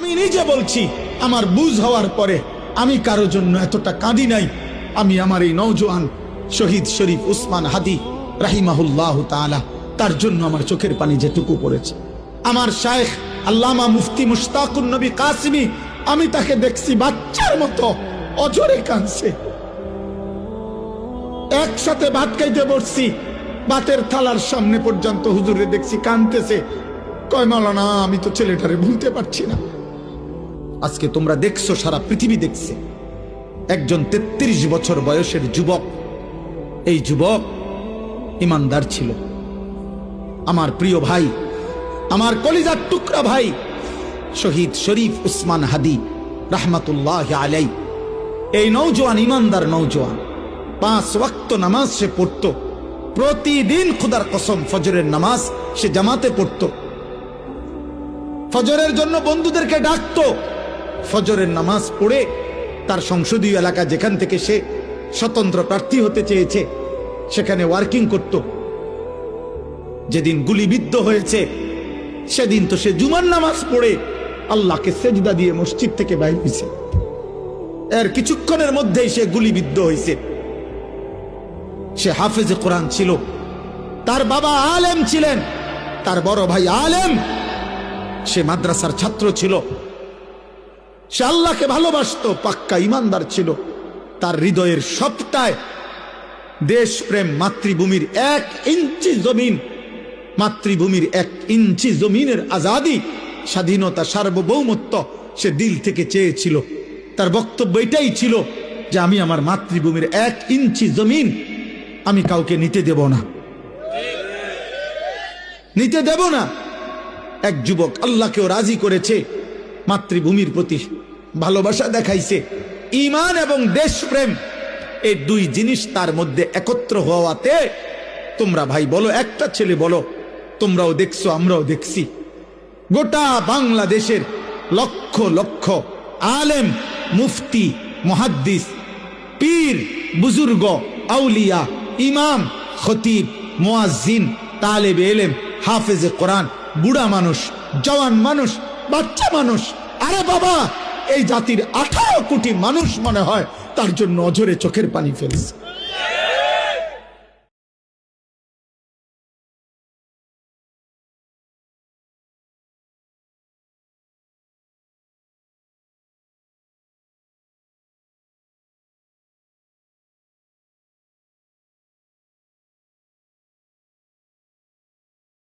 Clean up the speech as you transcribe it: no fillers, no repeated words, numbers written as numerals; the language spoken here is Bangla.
আমি নিজে বলছি, আমার বুঝ হওয়ার পরে আমি কারো জন্য এতটা কাঁদি নাই। আমি আমার এই নওজোয়ান শহীদ শরীফ উসমান হাদি রাহিমাহুল্লাহ তাআলা, তার জন্য আমার চোখের পানি যেটুকু পড়েছে। আমার শায়েখ আল্লামা মুফতি মুশতাকুন নবী কাসিমি, আমি তাকে দেখছি বাচ্চার মতো অজরে কাঁদছে। একসাথে ভাত খাইতে বসছি, ভাতের থালার সামনে পর্যন্ত হুজুরে দেখছি কাঁদতেছে। কয় মাওলানা, আমি তো ছেলেটারে ভুলতে পারছি না। আজকে তোমরা দেখছো, সারা পৃথিবী দেখছে, একজন 33 বছর বয়সের যুবক। এই যুবক ইমানদার ছিল। আমার প্রিয় ভাই, আমার কলিজার টুকরা ভাই শহীদ শরীফ উসমান হাদি রাহমাতুল্লাহ আলাই, এই নওজোয়ান ইমানদার নওজোয়ান 5 ওয়াক্ত নামাজ সে পড়তো প্রতিদিন। খোদার কসম, ফজরের নামাজ সে জামাতে পড়তো। ফজরের জন্য বন্ধুদেরকে ডাকতো। ফজরের নামাজ পড়ে তার সংসদীয় এলাকা, যেখান থেকে সে স্বতন্ত্র প্রার্থী হতে চেয়েছে, সেখানে ওয়ার্কিং করত। যেদিন গুলিবিদ্ধ হয়েছে সেদিন তো সে জুমার নামাজ পড়ে আল্লাহকে সেজদা দিয়ে মসজিদ থেকে বাইর হয়েছে। এর কিছুক্ষণের মধ্যেই সে গুলিবিদ্ধ হয়েছে। সে হাফেজে কোরআন ছিল, তার বাবা আলেম ছিলেন, তার বড় ভাই আলেম, সে মাদ্রাসার ছাত্র ছিল, সে আল্লাহকে ভালোবাসতো, পাক্কা ইমানদার ছিল। তার হৃদয়ের সবটায় দেশপ্রেম, মাতৃভূমির 1 ইঞ্চি জমিন, মাতৃভূমির 1 ইঞ্চি জমিনের আজাদি, স্বাধীনতা, সার্বভৌমত্ব সে দিল থেকে চেয়েছিল। তার বক্তব্য এটাই ছিল যে আমি আমার মাতৃভূমির 1 ইঞ্চি জমিন আমি কাউকে নিতে দেব না, নিতে দেব না। এক যুবক আল্লাহকেও রাজি করেছে, মাতৃভূমির প্রতি ভালোবাসা দেখাইছে, ঈমান এবং দেশপ্রেম, এই 2 জিনিস তার মধ্যে একত্র হওয়াতে, তোমরা ভাই বলো, একটা ছেলে বলো, তোমরাও দেখছো, আমরাও দেখছি, গোটা বাংলাদেশের লক্ষ লক্ষ আলেম, মুফতি, মুহাদ্দিস, পীর, বুজুর্গ, আউলিয়া, ইমাম, খতিব, মুয়াজ্জিন, তালেবে ইলম, হাফেজে কোরআন, বুড়া মানুষ, জওয়ান মানুষ, বাচ্চা মানুষ, আরে বাবা, এই জাতির 18 কোটি মানুষ মনে হয় তার জন্য অঝরে চোখের পানি ফেলছে।